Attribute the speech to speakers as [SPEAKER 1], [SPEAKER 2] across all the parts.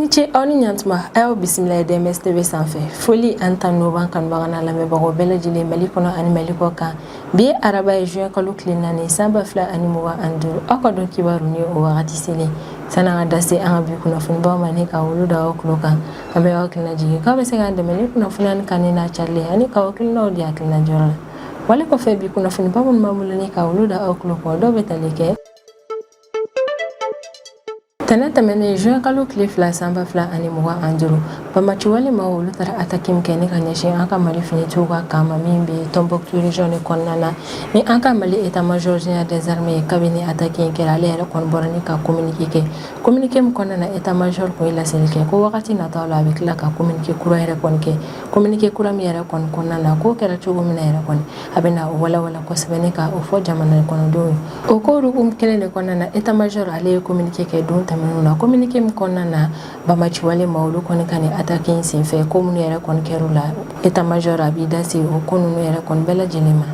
[SPEAKER 1] Ani ce aw ni ɲantuma a y'aw bisimila DMS TV sanfɛ foli an tan n'oban kanubaga n'a lamɛnbagaw bɛɛ lajɛlen Mali kɔnɔ ani Mali kɔ kan bi ye araba ye juin kalo tile 4 san 2025 aw ka dɔn kibaru ni o wagati selen san'an ka da se an ka bi kunnafonibaw ma ni ka wolo da aw tulo kan an bɛ aw hakilina jigin k'aw bɛ se k'an dɛmɛ ni kunnafoniya ni kanni n'a carilen ani ka hakilinaw di hakilina jɔyɔrɔ la wale kɔfɛ bi kunnafoniba minnu b'an bolo ni ka wolo da aw tulo kɔ dɔw bɛ tali kɛ tɛnɛ tɛmɛnen juin kalo tile 2 san 2025 Bamaci walima olu taara attaque min kɛ ni ka ɲɛsin an ka Mali finitigiw ka camp ma min bɛ Tombouctou région de kɔnɔna na ni an ka Mali état major général des armées kabini attaque in kɛra ale yɛrɛ kɔni bɔra ni ka communiqué kɛ communiqué min kɔnɔna na état major kun ye laseli kɛ ko wagati nataw la a bɛ tila ka communiqué kura yɛrɛ kɔni kɛ communiqué kura min yɛrɛ kɔni kɔnɔna na k'o kɛra cogo min na yɛrɛ kɔni a bɛ na o walawala kosɛbɛ ni ka o fɔ jamana kɔnɔdenw ye o ko kelen de kɔnɔna na état major ale ye communiqué kɛ don tɛmɛnenw na communiqué min kɔnɔna na Bamaci walima olu kɔni ka ni attaque in senfɛ ko minnu yɛrɛ kɔni kɛr'u la état major a b'i da se o ko ninnu yɛrɛ kɔni bɛɛ lajɛlen ma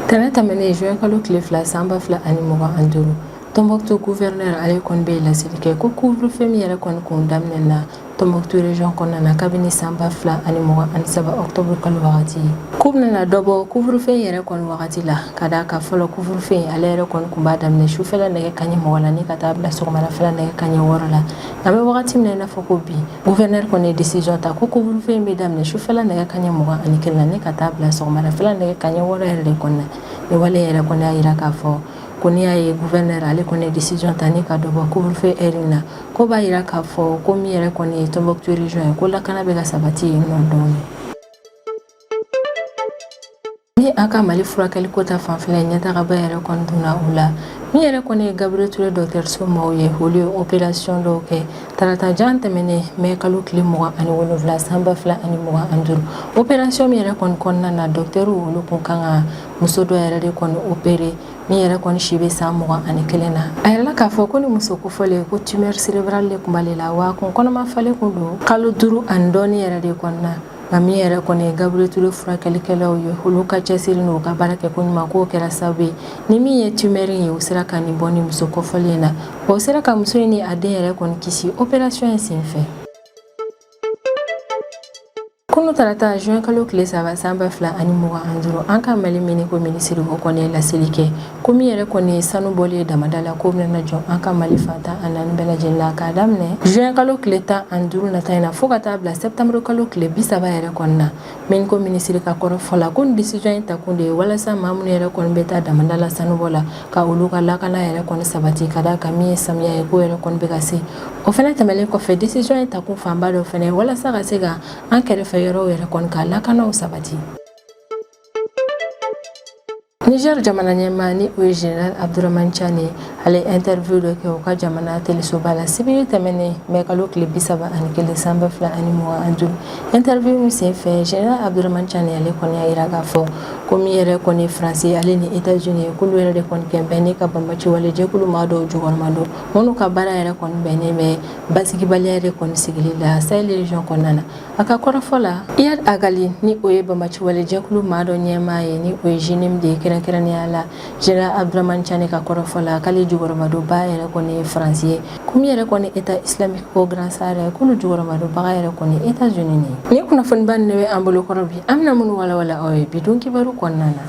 [SPEAKER 1] tɛnɛ tɛmɛnen juin kalo tile 2 san 2025 Tombouctou gouverneur ale kɔni bɛ laseli kɛ ko couvre-feu min yɛrɛ kɔni kun daminɛ na Tombouctou région kɔnɔna na kabini san 2023 octobre kalo wagati k'u bɛna dɔ bɔ couvre-feu yɛrɛ kɔni wagati la ka d'a kan fɔlɔ couvre-feu ale yɛrɛ kɔni kun b'a daminɛ sufɛla nɛgɛ kanɲɛ 20 la ni ka taa bila sɔgɔmadafɛla nɛgɛ kanɲɛ 6 la an bɛ wagati min na i n'a fɔ ko bi gouverneur kɔni ye décision ta ko couvre-feu in bɛ daminɛ sufɛla nɛgɛ kanɲɛ 21 la ni ka taa bila sɔgɔmadafɛla nɛgɛ kanɲɛ 6 yɛrɛ de kɔnɔna ni wale yɛrɛ kɔni y'a yira k'a fɔ ko n'i y'a ye gouverneur ale kɔni ye décision ta ni ka dɔ bɔ couvre-feu heure in na ko b'a yira k'a fɔ ko min yɛrɛ kɔni ye Tombouctou région ye ko lakana bɛ ka sabati yen nɔ dɔɔni ni an ka Mali furakɛli ko ta fanfɛla ɲɛtagaba yɛrɛ kɔni donna o la min yɛrɛ kɔni ye Gabriel Touré dɔgɔtɔrɔso maaw ye olu ye opération dɔw kɛ tarata jan tɛmɛnen mai kalo tile 27 san 2025 opération min yɛrɛ kɔni kɔnɔna na docteur olu kun kan ka muso dɔ yɛrɛ de kɔni opéré min yɛrɛ kɔni si bɛ san 21 na a yɛrɛla k'a fɔ ko ni muso kofɔlen ko tumeur cérébrale de kun b'ale la wa kun kɔnɔma falen kun don kalo 5 ani dɔɔni yɛrɛ de kɔnɔna nka min yɛrɛ kɔni ye Gabriel Touré furakɛlikɛlaw ye olu ka cɛsiri n'u ka baara kɛ ko ɲuman k'o kɛra sababu ye ni min ye tumeur in ye o sera ka nin bɔ ni muso kofɔlen in na wa o sera ka muso in ni a den yɛrɛ kɔni kisi opération in senfɛ kunu tarata juin kalo tile 3 san 2025 an ka Mali miniko minisiri o kɔni ye laseli kɛ ko min yɛrɛ kɔni ye sanu bɔli ye damada la ko bɛna jɔ an ka Mali fantan a naani bɛɛ lajɛlen la k'a daminɛ juin kalo tile 15 nata in na fo ka taa bila septembre kalo tile 30 yɛrɛ kɔni na miniko minisiri ka kɔrɔfɔ la ko ni décision in ta kun de ye walasa maa minnu yɛrɛ kɔni bɛ taa damada la sanubɔ la ka olu ka lakana yɛrɛ kɔni sabati ka d'a kan min ye samiya ye ko yɛrɛ kɔni bɛ ka se o fana tɛmɛlen kɔfɛ décision in ta kun fanba dɔ fana walasa ka se ka an kɛrɛfɛ yɔrɔw yɛrɛ kɔni ka lakanaw sabati Niger jamana ɲɛmaa ni o ye général Abdourahmane Tiani ale interview dɔ kɛ o ka jamana telesoba la sibiri tɛmɛnen mai kalo tile 31 san 2025 interview min senfɛ général Abdourahmane Tiani ale kɔni y'a yira k'a fɔ ko min yɛrɛ kɔni France ale ni États-Unis ye k'olu yɛrɛ de kɔni kɛnbɛn ni ka Bamaci wale jɛkulu maa dɔw jukɔrɔma don minnu ka baara yɛrɛ kɔni bɛnnen bɛ basigibaliya yɛrɛ kɔni sigili la Sahel région kɔnɔna na a ka kɔrɔfɔ la Iyad Agali ni o ye Bamaci wale jɛkulu maa dɔ ɲɛmaa ye ni o ye JNIM de ye kɛrɛnkɛrɛnnenya la général Abdourahmane Tiani ka kɔrɔfɔ la k'ale jukɔrɔmadonba yɛrɛ kɔni ye France ye ko min yɛrɛ kɔni État islamique au Grand Sahara k'olu jukɔrɔmadonbaga yɛrɛ kɔni États-Unis ni kunnafoniba nin de bɛ an bolo kɔrɔ bi an bɛna minnu walawala aw ye bi don kibaru kɔnɔna na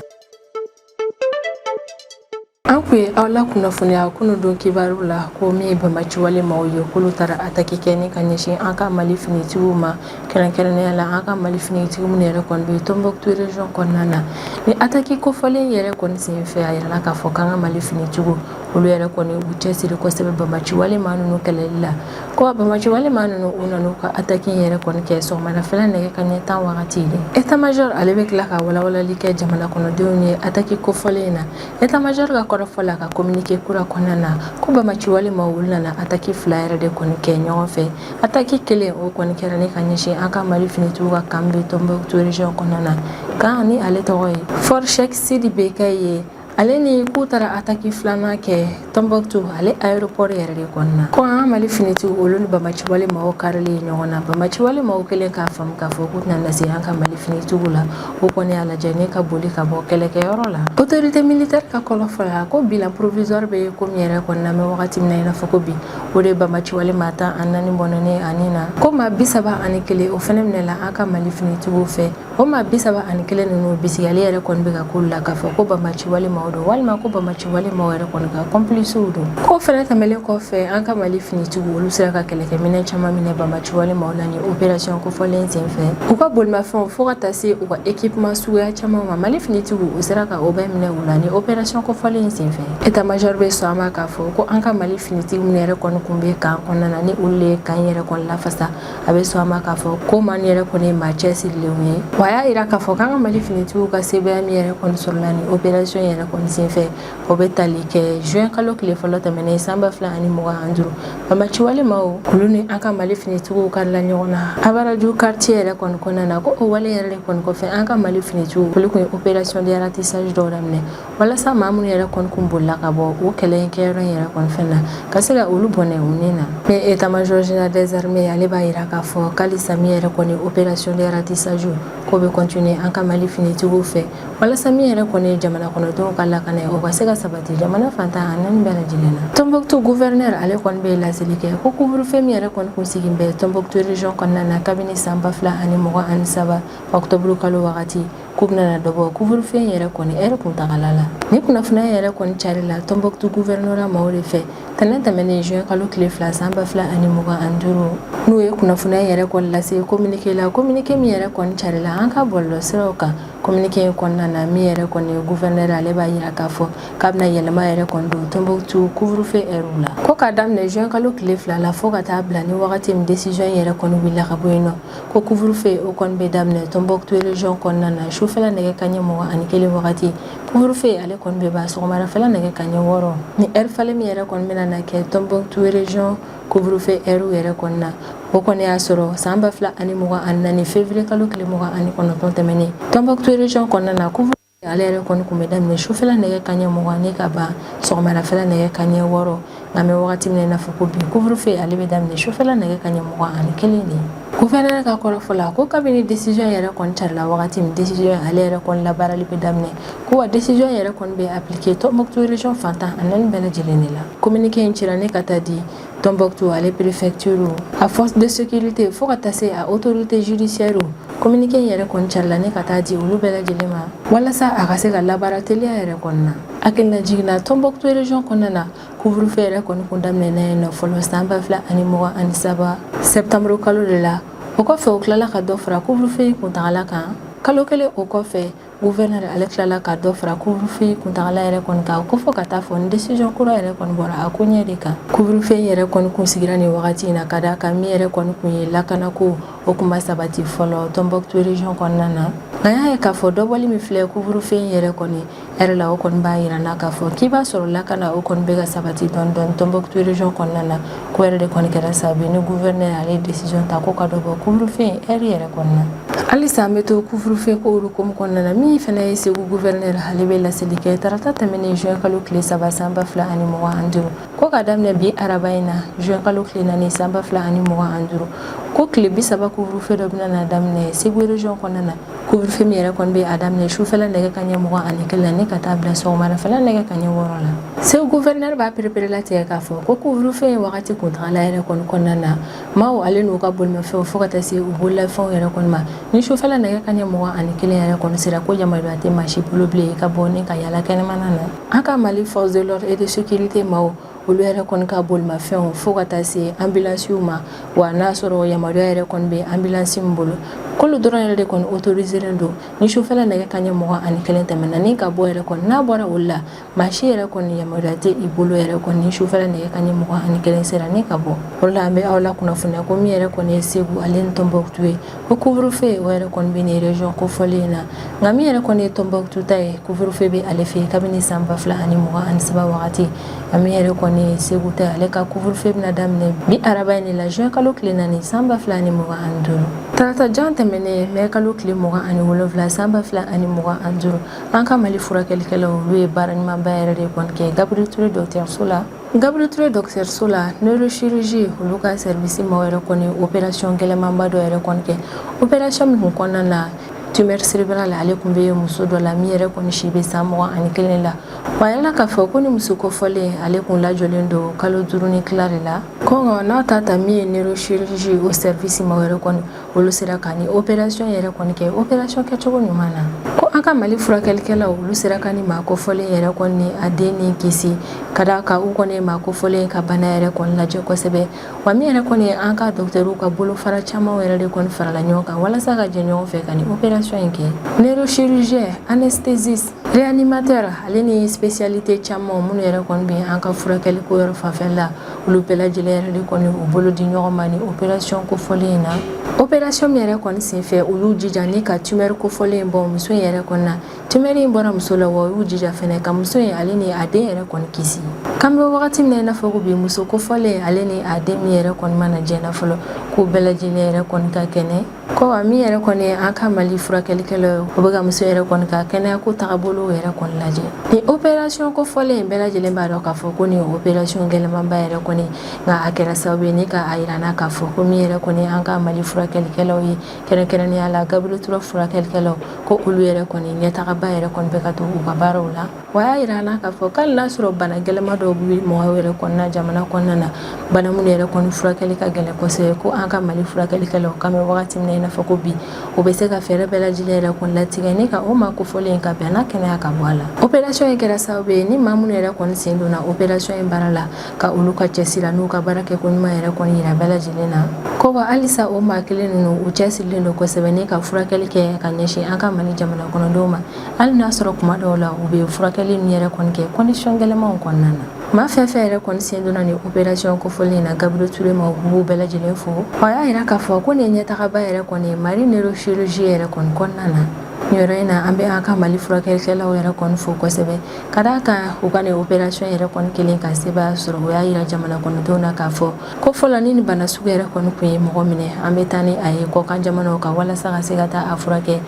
[SPEAKER 1] an kun ye aw la kunnafoniya kunu don kibaru la ko min ye Bamaci wale maaw ye k'olu taara attaque kɛ ni ka ɲɛsin an ka Mali finitigiw ma kɛrɛnkɛrɛnnenya la an ka Mali finitigiw minnu yɛrɛ kɔni bɛ Tombouctou région kɔnɔna na ni attaque kofɔlen yɛrɛ kɔni senfɛ a yirala k'a fɔ k'an ka Mali finitigiw olu yɛrɛ kɔni u cɛsiri kosɛbɛ Bamaci wale maa ninnu kɛlɛli la ko Bamaci wale maa ninnu u nan'u ka attaque yɛrɛ kɔni kɛ sɔgɔmadafɛla nɛgɛ kanɲɛ 10 wagati de état major ale bɛ tila ka walawalali kɛ jamana kɔnɔdenw ye attaque kofɔlen in na état major ka kɔrɔfɔ la ka communiqué kura kɔnɔna na ko Bamaci wale maaw olu nana attaque 2 yɛrɛ de kɔni kɛ ɲɔgɔn fɛ attaque kelen o kɔni kɛra ni ka ɲɛsin an ka Mali finitigiw ka camp bɛ Tombouctou région kɔnɔna na kan ni ale tɔgɔ ye Fort Cheikh Sidi Bekayi ye ale ni k'u taara attaque filanan kɛ Tombouctou ale aéroport yɛrɛ de kɔnɔna ko an Mali finitigiw olu ni Bamaciwale maaw karilen ɲɔgɔn na Bamaciwale maaw kelen k'a faamu k'a fɔ k'u tɛna lase an ka Mali finitigiw la o kɔni y'a lajɛ ne ka boli ka bɔ kɛlɛkɛyɔrɔ la autorité militaire ka kɔlɔfɔla ko bilan provisoire bɛ ko min yɛrɛ kɔnɔna mɛ wagati min na i n'a fɔ ko bi o de Bamaciwale maa 14 bɔnɛnen ani na ko maa 31 o fɛnɛ minɛla an ka Mali finitigiw fɛ o maa 31 ninnu bisigiyali yɛrɛ kɔni bɛ ka k'olu la k'a fɔ ko Bamaciwale maaw don walima ko Bamaciwale maaw yɛrɛ kɔni ka complicew don ko fɛnɛ tɛmɛlen kɔfɛ an ka Mali finitigiw olu sera ka kɛlɛkɛminɛ caman minɛ Bamaciwale maaw la ni opération kofɔlen senfɛ u ka bolimafɛnw fo ka taa se u ka équipement suguya caman ma Mali finitigiw u sera ka o bɛɛ minɛ u la ni opération kofɔlen senfɛ état-major bɛ sɔn a ma k'a fɔ ko an ka Mali finitigiw minnu yɛrɛ kɔni kun bɛ kan kɔnɔna na ni olu le kan yɛrɛ kɔni lafasa a bɛ sɔn a ma k'a fɔ ko maa yɛrɛ kɔni ye maa cɛsirilenw ye wa a y'a yira k'a fɔ k'an ka Mali finitigiw ka sebaya min yɛrɛ kɔni sɔrɔla ni opération yɛrɛ kɔni senfɛ o bɛ tali kɛ juin kalo tile fɔlɔ tɛmɛnen san 2025 Bamaciwale maaw olu ni an ka Mali finitigiw karila ɲɔgɔn na Abaraju quartier yɛrɛ kɔni kɔnɔna na ko o wale yɛrɛ de kɔni kɔfɛ an ka Mali finitigiw olu kun ye opération de ratissage dɔw daminɛ walasa maa minnu yɛrɛ kɔni kun bolila ka bɔ o kɛlɛ kɛyɔrɔ in yɛrɛ kɔni fɛn na ka se ka olu bɔnɛ u ni na mais état-major général des armées ale b'a yira k'a fɔ k'halisa min yɛrɛ kɔni opération de ratissage k'o bɛ continuer an ka Mali finitigiw fɛ walasa min yɛrɛ kɔni ye jamana kɔnɔdenw ka lakana ye o ka se ka sabati jamana fantan a naani bɛɛ lajɛlen na Tombouctou gouverneur ale kɔni bɛ laseli kɛ ko couvre-feu min yɛrɛ kɔni kun sigin bɛ Tombouctou région kɔnɔna na kabini san 2023 octobre kalo wagati k'u bɛna dɔ bɔ couvre-feu yɛrɛ kɔni heure kuntagala la ni kunnafoniya yɛrɛ kɔni carila Tombouctou gouverneur maaw de fɛ tɛnɛ tɛmɛnen juin kalo tile 2 san 2025 n'u ye kunnafoniya yɛrɛ kɔni lase communiqué la communiqué min yɛrɛ kɔni carila an ka bɔlɔlɔsiraw kan communiqué in kɔnɔna na min yɛrɛ kɔni ye gouverneur ale b'a yira k'a fɔ k'a bɛna yɛlɛma yɛrɛ kɔni don Tombouctou couvre-feu heure la ko k'a daminɛ juin kalo tile 2 la fo ka taa bila ni wagati min décision yɛrɛ kɔni wulila ka bɔ yen nɔ ko couvre-feu o kɔni bɛ daminɛ Tombouctou région kɔnɔna na sufɛla nɛgɛ kanɲɛ 21 wagati couvre-feu ale kɔni bɛ ban sɔgɔmadafɛla nɛgɛ kanɲɛ 6 ni heure falen min yɛrɛ kɔni bɛna na kɛ Tombouctou région couvre-feu heure yɛrɛ kɔni na o kɔni y'a sɔrɔ san 2024 février kalo tile 29 tɛmɛnen Tombouctou région kɔnɔna na couvre ale yɛrɛ kɔni kun bɛ daminɛ sufɛla nɛgɛ kanɲɛ 20 ka ban sɔgɔmadafɛla nɛgɛ kanɲɛ 6 nka mɛ wagati min na i n'a fɔ ko bi couvre-feu ale bɛ daminɛ sufɛla nɛgɛ kanɲɛ 21 de gouverneur ka kɔrɔfɔ la ko kabini décision yɛrɛ kɔni carila wagati min décision ale yɛrɛ kɔni labaarali bɛ daminɛ ko wa décision yɛrɛ kɔni bɛ appliqué Tombouctou région fantan a naani bɛɛ lajɛlen de la communiqué in cira ne ka taa di Tombouctou ale préfecture a force de sécurité fo ka taa se a autorité judiciaire communiqué in yɛrɛ kɔni carila ne ka taa di olu bɛɛ lajɛlen ma walasa a ka se ka labaara teliya yɛrɛ kɔni na hakilina jiginna Tombouctou région kɔnɔna na couvre-feu yɛrɛ kɔni kun daminɛna yen nɔ fɔlɔ san 2023 septembre kalo de la o kɔfɛ o tilala ka dɔ fara couvre-feu kuntagala kan kalo kelen o kɔfɛ gouverneur ale tilala ka dɔ fara couvre-feu kuntagala yɛrɛ kɔni kan ko fɔ ka taa fɔ ni décision kura yɛrɛ kɔni bɔra a ko ɲɛ de kan couvre-feu yɛrɛ kɔni kun sigira nin wagati in na ka d'a kan min yɛrɛ kɔni kun ye lakanako o kun ma sabati fɔlɔ Tombouctou région kɔnɔna na nka y'a ye k'a fɔ dɔbɔli min filɛ couvre-feu yɛrɛ kɔni heure la o kɔni b'a yira na k'a fɔ k'i b'a sɔrɔ lakana o kɔni bɛ ka sabati dɔɔni dɔɔni Tombouctou région kɔnɔna na ko yɛrɛ de kɔni kɛra sababu ye ni gouverneur ale ye décision ta ko ka dɔ bɔ couvre-feu heure yɛrɛ kɔnɔna na halisa an bɛ to couvre-feu ko hukumu kɔnɔna na min fana ye Segu gouverneur ale bɛ laseli kɛ tarata tɛmɛnen juin kalo tile 3 san 2025 ko ka daminɛ bi araba in na juin kalo tile 4 san 2025 ko tile 30 couvre-feu dɔ bɛna na daminɛ Segu région kɔnɔna na couvre-feu min yɛrɛ kɔni bɛ a daminɛ sufɛla nɛgɛ kanɲɛ 21 la ne ka taa bila sɔgɔmadafɛla nɛgɛ kanɲɛ 6 la Segu gouverneur b'a perepere latigɛ k'a fɔ ko couvre-feu ye wagati kuntagala yɛrɛ kɔni kɔnɔna na maaw ale n'u ka bolimafɛnw fo ka taa se u bololafɛnw yɛrɛ kɔni ma ni sufɛla nɛgɛ kanɲɛ 21 yɛrɛ kɔni sera ko yamaruya tɛ maa si bolo bilen ka bɔ ni ka yala kɛnɛmana na an ka Mali force de l'ordre et de sécurité maaw olu yɛrɛ kɔni ka bolimafɛnw fo ka taa se ambulansiw ma wa n'a sɔrɔ yamaruya yɛrɛ kɔni bɛ ambulansi min bolo k'olu dɔrɔn yɛrɛ de kɔni autoriseren don ni sufɛla nɛgɛ kanɲɛ 21 tɛmɛna ni ka bɔ yɛrɛ kɔni n'a bɔra olu la maa si yɛrɛ kɔni yamaruya tɛ i bolo yɛrɛ kɔni ni sufɛla nɛgɛ kanɲɛ 21 sera ni ka bɔ o la an bɛ aw la kunnafoniya ko min yɛrɛ kɔni ye Segu ale ni Tombouctou ye ko couvre-feu o yɛrɛ kɔni bɛ nin région kofɔlen in na nka min yɛrɛ kɔni ye Tombouctou ta ye couvre-feu bɛ ale fɛ yen kabini san 2023 wagati a min yɛrɛ kɔni ye Segu ta ye ale ka couvre-feu bɛna daminɛ bi araba in de la juin kalo tile 4 san 2025 tarata jan tɛmɛ tɛmɛnen mɛ kalo tile 27 sanba 2025 an ka Mali furakɛlikɛlaw olu ye baara ɲumanba yɛrɛ de kɔni kɛ Gabriel Touré dɔgɔtɔrɔso la. Gabriel Touré dɔgɔtɔrɔso la neurochirurgie olu ka service ma yɛrɛ kɔni opération gɛlɛmanba dɔ yɛrɛ kɔni kɛ. Opération min kun kɔnɔna na tumeur cérébrale ale kun bɛ muso dɔ la min yɛrɛ kɔni si bɛ san 21 la. Wa yala k'a fɔ ko ni muso kɔfɔlen ale kun lajɔlen don kalo 5 ni tila de la. Ko n'a ta min ye neurochirurgie o service ma yɛrɛ kɔni olu sera ka ni opération yɛrɛ kɔni kɛ opération kɛcogo ɲuman na. Ko an ka Mali furakɛlikɛlaw olu sera ka ni maa kɔfɔlen yɛrɛ kɔni a den ni kisi ka da ka u kɔni maa kɔfɔlen ka bana yɛrɛ kɔni lajɛ kosɛbɛ. Wa min yɛrɛ kɔni an ka docteurw ka bolofara caman yɛrɛ de kɔni farala ɲɔgɔn kan walasa ka jɛ ɲɔgɔn fɛ ka ni opération in kɛ. Neurochirurgien, anesthésiste, réanimateur ale ni spécialité caman minnu yɛrɛ kɔni bɛ an ka furakɛliko yɔrɔ fanfɛla la olu bɛɛ lajɛlen yɛrɛ de kɔni u bolo di ɲɔgɔn ma ni opération kofɔlen in na. Opération min yɛrɛ kɔni senfɛ u y'u jija ni ka tumeur kofɔlen in bɔ muso in yɛrɛ kɔni na. Tumeur in bɔra muso la wa u y'u jija fɛnɛ ka muso in ale ni a den yɛrɛ kɔni kisi. Kan bɛ wagati min na i n'a fɔ ko bi muso kofɔlen ale ni a den min yɛrɛ kɔni mana jɛna fɔlɔ k'u bɛɛ lajɛlen yɛrɛ kɔni ka kɛnɛ. Ko wa min yɛrɛ kɔni an ka Mali furakɛlikɛlaw o bɛ ka muso yɛrɛ kɔni ka kɛnɛya ko tagabolo yɛrɛ kɔni lajɛ. Ni opération kofɔlen in bɛɛ lajɛlen b'a dɔn k'a fɔ ko ni opération gɛlɛmanba yɛrɛ kɔni nka a kɛra sababu ye ni ka a yira n'a k'a fɔ ko min yɛrɛ kɔni an ka Mali furakɛlikɛlaw ye kɛrɛnkɛrɛnnenya la Gabriel Touré furakɛlikɛlaw ko olu yɛrɛ kɔni ɲɛtagaba yɛrɛ kɔni bɛ ka to u ka baaraw la. Wa y'a yira n'a k'a fɔ k'ali n'a sɔrɔ bana gɛlɛma dɔw bɛ mɔgɔw yɛrɛ kɔnɔna jamana kɔnɔna na bana minnu yɛrɛ kɔni furakɛli ka gɛlɛn kosɛbɛ ko an ka Mali furakɛlikɛlaw kan bɛ wagati min na i n'a fɔ ko bi o bɛ se ka fɛɛrɛ bɛɛ lajɛlen yɛrɛ kɔni latigɛ ni ka o maa kofɔlen in ka bɛn n'a kɛnɛya ka bɔ a la. Opération in kɛra sababu ye ni maa minnu yɛrɛ kɔni sen donna opération in baara la ka olu ka cɛsiri n'u ka baara kɛko ɲuman yɛrɛ kɔni yira bɛɛ lajɛlen na. Ko wa halisa o maa kelen ninnu u cɛsirilen don kosɛbɛ ni ka furakɛli kɛ ka ɲɛsin an ka Mali jamana kɔnɔdenw ma hali n'a sɔrɔ kuma dɔw la u bɛ furakɛli min yɛrɛ kɔni kɛ condition gɛlɛmanw kɔnɔna na. Maa fɛn fɛn yɛrɛ kɔni sen donna ni opération kofɔlen in na Gabriel Touré ma u b'u bɛɛ lajɛlen fo. Wa y'a yira k'a fɔ ko nin ɲɛtagaba yɛrɛ kɔni Mali neurochirurgie yɛrɛ kɔni kɔnɔna na. Nin yɔrɔ in na an bɛ an ka Mali furakɛlikɛlaw yɛrɛ kɔni fo kosɛbɛ ka d'a kan u ka nin opération yɛrɛ kɔni kelen ka sebaya sɔrɔ o y'a yira jamana kɔnɔdenw na k'a fɔ ko fɔlɔ ni nin bana sugu yɛrɛ kɔni kun ye mɔgɔ minɛ an bɛ taa ni a ye kɔkan jamanaw kan walasa ka se ka taa a furakɛ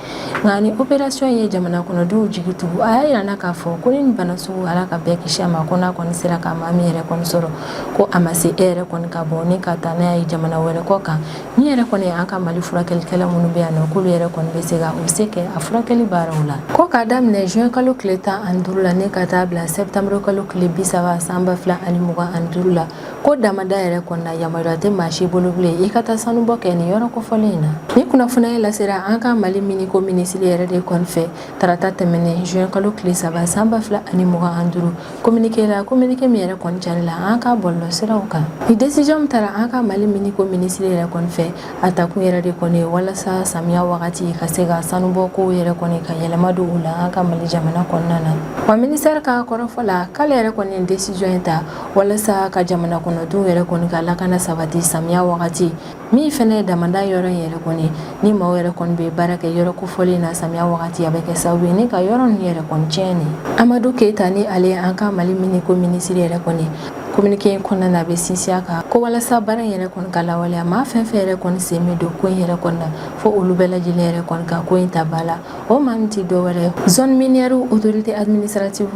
[SPEAKER 1] nka ni opération ye jamana kɔnɔdenw jigi tugu a y'a yira na k'a fɔ ko ni nin bana sugu ala ka bɛɛ kisi a ma ko n'a kɔni sera ka maa min yɛrɛ kɔni sɔrɔ ko a ma se e yɛrɛ kɔni ka bɔ ni ka taa n'a ye jamana wɛrɛ kɔ kan min yɛrɛ kɔni an ka Mali furakɛlikɛla minnu bɛ yan nɔ k'olu yɛrɛ kɔni bɛ se ka u se kɛ a furakɛli baaraw la. Ko k'a daminɛ juin kalo tile 15 la ni ka taa bila septembre kalo tile 30 san 2025 la ko damada yɛrɛ kɔni na yamaruya tɛ maa si bolo bilen i ka taa sanubɔ kɛ nin yɔrɔ kofɔlen in na. Ni kunnafoniya lasera an ka Mali miniko minisiri yɛrɛ de kɔni fɛ tarata tɛmɛnen juin kalo tile 3 san 2025 communiqué min yɛrɛ kɔni carila an ka bɔlɔlɔsiraw kan. Ni décision min taara an ka Mali miniko minisiri yɛrɛ kɔni fɛ a takun yɛrɛ de kɔni walasa samiya wagati ka se ka sanubɔ ko yɛrɛ kɔni ka yɛlɛma don u la an ka Mali jamana kɔnɔna na. Wa ministère ka kɔrɔfɔ la k'ale yɛrɛ kɔni ye décision in ta walasa ka jamana kɔnɔdenw yɛrɛ kɔni ka lakana sabati samiya wagati min fɛnɛ ye damada yɔrɔ in yɛrɛ kɔni ni maaw yɛrɛ kɔni bɛ baara kɛ yɔrɔ kofɔlen na samiya wagati a bɛ kɛ sababu ye ni ka yɔrɔ ninnu yɛrɛ kɔni tiɲɛni. Amadou Keita ni ale an ka Mali miniko minisiri yɛrɛ kɔni communiqué in kɔnɔna na a bɛ sinsin a kan ko walasa baara in yɛrɛ kɔni ka lawaleya maa fɛn fɛn yɛrɛ kɔni sen bɛ don ko in yɛrɛ kɔni na fo olu bɛɛ lajɛlen yɛrɛ kɔni ka ko in ta ba la o maa min tɛ dɔwɛrɛ zone minière autorité administrative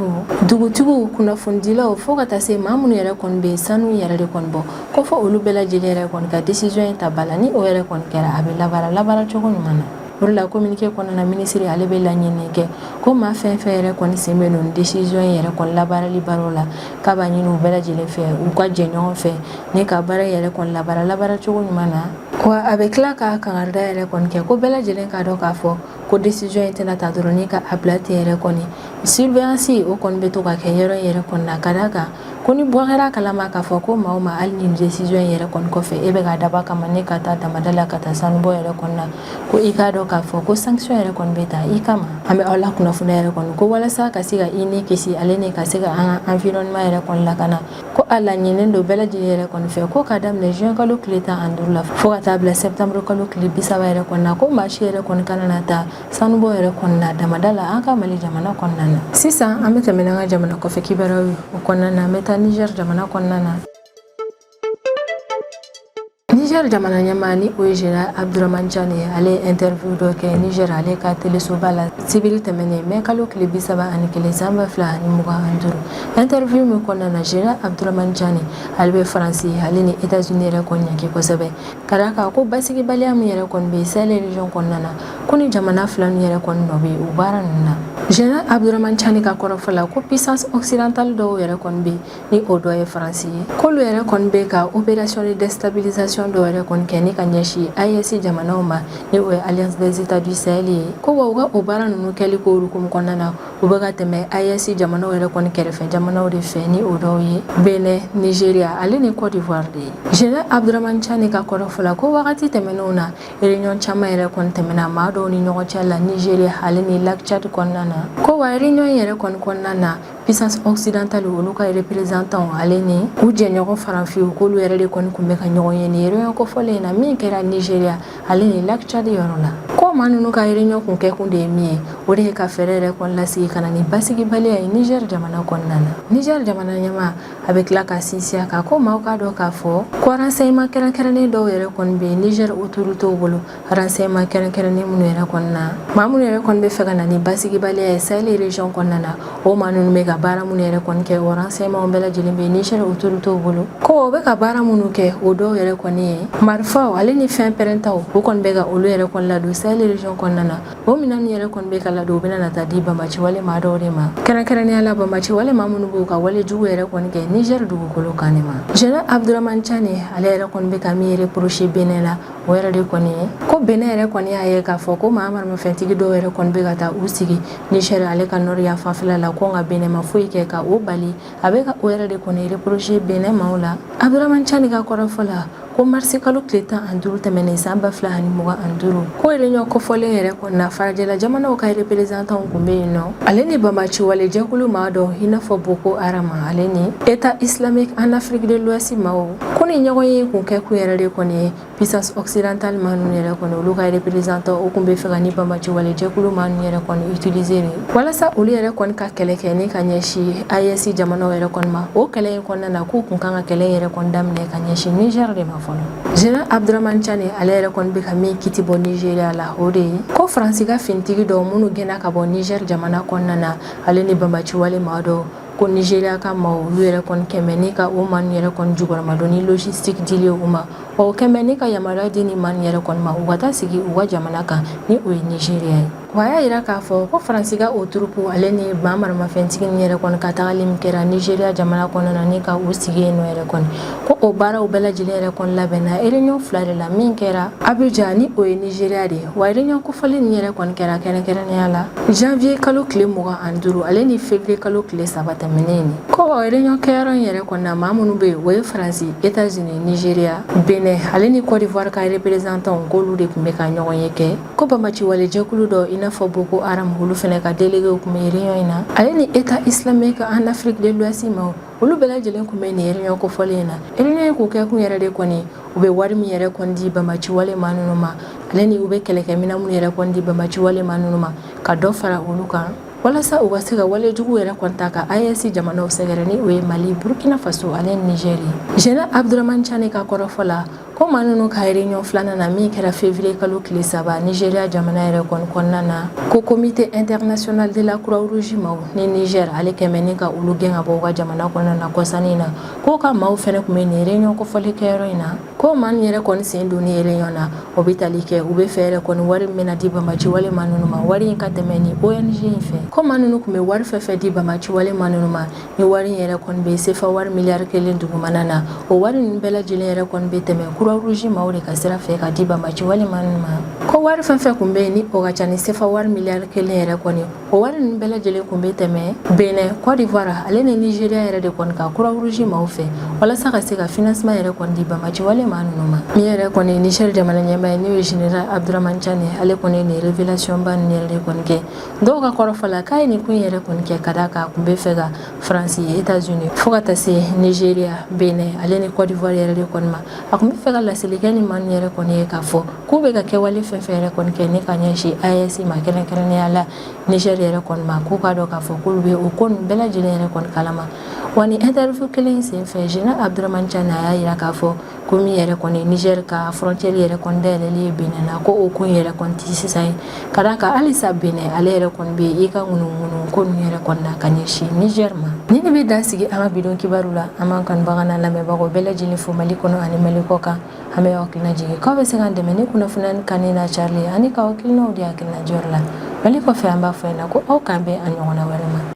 [SPEAKER 1] dugutigiw kunnafonidilaw fo ka taa se maa minnu yɛrɛ kɔni bɛ sanu yɛrɛ de kɔni bɔ ko fo olu bɛɛ lajɛlen yɛrɛ kɔni ka décision in ta ba la ni o yɛrɛ kɔni kɛra a bɛ labaara cogo ɲuman na. O de la communiqué kɔnɔna na minisiri ale bɛ laɲini kɛ ko maa fɛn fɛn yɛrɛ kɔni sen bɛ nin décision in yɛrɛ kɔni labaarali baaraw la k'a b'a ɲini u bɛɛ lajɛlen fɛ u ka jɛ ɲɔgɔn fɛ ni ka baara yɛrɛ kɔni labaara cogo ɲuman na. Wa a bɛ tila ka kangarida yɛrɛ kɔni kɛ ko bɛɛ lajɛlen k'a dɔn k'a fɔ ko décision in tɛna ta dɔrɔn ni ka a bila ten yɛrɛ kɔni surveillance o kɔni bɛ to ka kɛ yɔrɔ in yɛrɛ kɔni na ka d'a kan ko ni bɔra kalama k'a fɔ ko maa o maa hali ni décision in yɛrɛ kɔni kɔfɛ e bɛ ka daba kama ne ka taa damada la ka taa sanubɔ yɛrɛ kɔni na ko i k'a dɔn k'a fɔ ko sanction yɛrɛ kɔni bɛ ta i kama an bɛ aw la kunnafoniya yɛrɛ kɔni ko walasa ka se ka i ni kisi ale ni ka se ka an ka environnement yɛrɛ kɔni lakana ko a laɲininen don bɛɛ lajɛlen yɛrɛ kɔni fɛ ko ka daminɛ juin kalo tile 15 la fo ka taa bila septembre kalo tile 30 yɛrɛ kɔni na ko maa si yɛrɛ kɔni kana na taa sanubɔ yɛrɛ kɔni na damada la an ka Mali jamana kɔnɔna na. Sisan an bɛ tɛmɛ n'an ka jamana kɔfɛ kibaruyaw ye o kɔnɔna na an bɛ taa Niger jamana kɔnɔna na. Niger jamana ɲɛmaa o ye Général Abdramane Tchani ye. Ale ye interview dɔ kɛ Niger ale ka telesoba la sibiri tɛmɛnen mai kalo tile 31 san 2025. Interview min kɔnɔna na Général Abdramane Tchani ale bɛ Faransi ale ni États-Unis yɛrɛ kɔni ɲanki kosɛbɛ. Ka d'a kan ko basigibaliya min yɛrɛ kɔni bɛ Sahel région kɔnɔna na ko ni jamana fila ninnu yɛrɛ kɔni nɔ bɛ o baara ninnu na. Général Abdramane Tchani ka kɔrɔfɔ la ko puissance occidentale dɔw yɛrɛ kɔni bɛ ni o dɔ ye Faransi ye. K'olu yɛrɛ kɔni bɛ ka opération de déstabilisation dɔw yɛrɛ kɔni kɛ ni ka ɲɛsin AES jamanaw ma ni o ye Alliance des États du Sahel ye. Ko wa u ka o baara ninnu kɛli ko hukumu kɔnɔna na u bɛ ka tɛmɛ AES jamanaw yɛrɛ kɔni kɛrɛfɛ jamanaw de fɛ ni o dɔw ye Benin, Nigeria ale ni Côte d'Ivoire de ye. Général Abdramane Tchani ka kɔrɔfɔ la ko wagati tɛmɛnenw na réunion caman yɛrɛ kɔni tɛmɛna maa dɔw ni ɲɔgɔn cɛ la Nigeria ale ni Lac Tchad kɔnɔna na. Ko wa réunion yɛrɛ kɔni kɔnɔna na puissance occidentale olu ka représentant ale ni u jɛɲɔgɔn faranfiw k'olu yɛrɛ de kɔni kun bɛ ka ɲɔgɔn ye ni réunion kofɔlen na min kɛra Nigeria ale ni Lac Tchad yɔrɔ la. Ko maa ninnu ka réunion kun kɛ kun de ye min ye o de ye ka fɛɛrɛ yɛrɛ kɔni lasigi ka na ni basigibaliya ye Niger jamana kɔnɔna na. Niger jamana ɲɛmaa a bɛ tila ka sinsin kan ko maaw k'a dɔn k'a fɔ ko renseignement kɛrɛnkɛrɛnnen dɔw yɛrɛ kɔni bɛ Niger autorités bolo renseignement kɛrɛnkɛrɛnnen minnu yɛrɛ kɔni na maa minnu yɛrɛ kɔni bɛ fɛ ka na ni basigibaliya ye Sahel région kɔnɔna na o maa ninnu bɛ ka baara minnu yɛrɛ kɔni kɛ o renseignement bɛɛ lajɛlen bɛ Niger autorités bolo ko o bɛ ka baara minnu kɛ o dɔw yɛrɛ kɔni ye marifaw ale ni fɛn pɛrɛntaw o kɔni bɛ ka olu yɛrɛ kɔni ladon Sahel région kɔnɔna na o minɛn yɛrɛ kɔni bɛ ka ladon u bɛna na taa di banbaci wale maa dɔw de ma kɛrɛnkɛrɛnnenya la banbaci wale maa minnu b'u ka wale jugu yɛrɛ kɔni kɛ Niger dugukolo kan de ma. Général Abdramane Tchani ale yɛrɛ kɔni bɛ ka min reprocher Benin la o yɛrɛ de kɔni ye ko Benin yɛrɛ kɔni y'a ye k'a fɔ ko maa maramafɛntigi dɔw yɛrɛ kɔni bɛ ka taa u sigi Niger ale ka nord yan fanfɛla la ko nka Benin ma foyi kɛ ka o bali a bɛ ka o yɛrɛ de kɔni reprocher Benin maaw la. Abdramane Tchani ka kɔrɔfɔ la ko marisi kalo tile 15 tɛmɛnen san 2025 ko réunion kofɔlen yɛrɛ kɔni na farajɛla jamanaw ka représentant kun bɛ yen nɔ ale ni banbaci wale jɛkulu maa dɔ i n'a fɔ Boko Haram ale ni État islamique en Afrique de l'Ouest maaw ko ni ɲɔgɔn ye kun kɛ kun yɛrɛ de kɔni ye puissance occidentale maa ninnu yɛrɛ kɔni olu ka représentant o kun bɛ fɛ ka ni banbaci wale jɛkulu maa ninnu yɛrɛ kɔni utiliser de walasa olu yɛrɛ kɔni ka kɛlɛ kɛ ni ka ɲɛsin AES jamanaw yɛrɛ kɔni ma o kɛlɛ in kɔnɔna na k'u kun kan ka kɛlɛ yɛrɛ kɔni daminɛ ka ɲɛsin Niger de ma fɔlɔ. Général Abdramane Tchani ale yɛrɛ kɔni bɛ ka min kiti bɔ Nigeria la o de ye ko Faransi ka finitigi dɔw minnu gɛnna ka bɔ Niger jamana kɔnɔna na ale ni banbaci wale maa dɔw ko Nigeria ka maaw olu yɛrɛ kɔni kɛmɛ ni ka o maa ninnu yɛrɛ kɔni jukɔrɔmadon ni logistique dili u ma o kɛmɛ ni ka yamaruya di ni maa ninnu yɛrɛ kɔni ma u ka taa sigi u ka jamana kan ni o ye Nigeria ye. Wa a y'a yira k'a fɔ ko Faransi ka o turupu ale ni maa maramafɛntigi ninnu yɛrɛ kɔni ka tagali min kɛra Nigeria jamana kɔnɔna na ni ka u sigi yen nɔ yɛrɛ kɔni ko o baaraw bɛɛ lajɛlen yɛrɛ kɔni labɛnna réunion fila de la min kɛra Abidjan ni o ye Nigeria de ye wa réunion kofɔlen nin yɛrɛ kɔni kɛra kɛrɛnkɛrɛnnenya la janvier kalo tile 25 ale ni février kalo tile 3 tɛmɛnen ni ko o réunion kɛyɔrɔ in yɛrɛ kɔni na maa minnu bɛ yen o ye Faransi, États-Unis, Nigeria, Benin ale ni Côte d'Ivoire ka représentant k'olu de tun bɛ ka ɲɔgɔn ye kɛ ko banbaci wale jɛkulu dɔ i n'a fɔ Boko Haram olu fɛnɛ ka délégué tun bɛ réunion in na ale ni État islamique en Afrique de l'Ouest maaw olu bɛɛ lajɛlen tun bɛ nin réunion kofɔlen in na réunion in kun kɛ kun yɛrɛ de kɔni u bɛ wari min yɛrɛ kɔni di banbaci wale maa ninnu ma ale ni u bɛ kɛlɛkɛminɛn minnu yɛrɛ kɔni di banbaci wale maa ninnu ma ka dɔ fara olu kan walasa u ka se ka wale jugu yɛrɛ kɔni ta ka AES jamanaw sɛgɛrɛ ni o ye Mali, Burkina Faso ale ni Niger ye. Général Abdramane Tchani ka kɔrɔfɔ la ko maa ninnu ka réunion filanan na min kɛra février kalo tile 3 Nigeria jamana yɛrɛ kɔni kɔnɔna na ko comité international de la Croix-Rouge maaw ni Niger ale kɛmɛ ni ka olu gɛn ka bɔ u ka jamana kɔnɔna na kɔsannin na k'o ka maaw fɛnɛ tun bɛ nin réunion kofɔli kɛyɔrɔ in na ko maa ninnu yɛrɛ kɔni sen don ni réunion na o bɛ tali kɛ u bɛ fɛ yɛrɛ kɔni wari min bɛna di banbaci wale maa ninnu ma wari in ka tɛmɛ ni ONG in fɛ ko maa ninnu tun bɛ wari fɛn fɛn di banbaci wale maa ninnu ma ni wari in yɛrɛ kɔni bɛ CFA wari miliyari 1 dugumana na o wari ninnu bɛɛ lajɛlen yɛrɛ kɔni bɛ tɛmɛ Croix-Rouge maaw de ka sira fɛ ka di banbaci wale maa ninnu ma ko wari fɛn fɛn tun bɛ yen ni o ka ca ni CFA wari miliyari 1 yɛrɛ kɔni o wari ninnu bɛɛ lajɛlen tun bɛ tɛmɛ Benin, Côte d'Ivoire ale ni Nigeria yɛrɛ de kɔni ka Croix-Rouge maaw fɛ walasa ka se ka financement yɛrɛ kɔni di banbaci wale maa ninnu ma min yɛrɛ kɔni Niger jamana ɲɛmaa ye n'o ye Général Abdramane Tchani ale kɔni ye nin révélation ba ninnu yɛrɛ de kɔni kɛ dɔw ka kɔrɔfɔ la k'a ye nin ko in yɛrɛ kɔni kɛ ka d'a kan a tun bɛ fɛ ka Faransi, États-Unis fo ka taa se Nigeria, Benin ale ni Côte d'Ivoire yɛrɛ de kɔni ma a tun bɛ fɛ ka laselilikɛ ni maa ninnu yɛrɛ kɔni ye k'a fɔ k'u bɛ ka kɛwale fɛn fɛn yɛrɛ kɔni kɛ ni ka ɲɛsin AES ma kɛrɛnkɛrɛnnenya la Niger yɛrɛ kɔni ma k'u k'a dɔn k'a fɔ k'olu bɛ o ko ninnu bɛɛ lajɛlen yɛrɛ kɔni kalama wa ni interview kelen in senfɛ Général Abdramane Tchani a y'a yira k'a fɔ komi yɛrɛ kɔni Niger ka frontière yɛrɛ kɔni dayɛlɛli ye Benin na ko o kun yɛrɛ kɔni tɛ sisan ye ka d'a kan halisa Benin ale yɛrɛ kɔni bɛ i ka ŋunun ko ninnu yɛrɛ kɔni na ka ɲɛsin Niger ma ni ne bɛ dan sigi an ka bidon kibaru la an b'an kanubaga n'a lamɛnbagaw bɛɛ lajɛlen fo Mali kɔnɔ ani Mali kɔ kan an bɛ aw hakilina jigin k'aw bɛ se k'an dɛmɛ ni kunnafoniya kanni n'a carili ani k'aw hakilinaw di hakilina jɔyɔrɔ la Mali kɔfɛ an b'a fɔ yen na ko aw k'an bɛn a ɲɔgɔnna wɛrɛ ma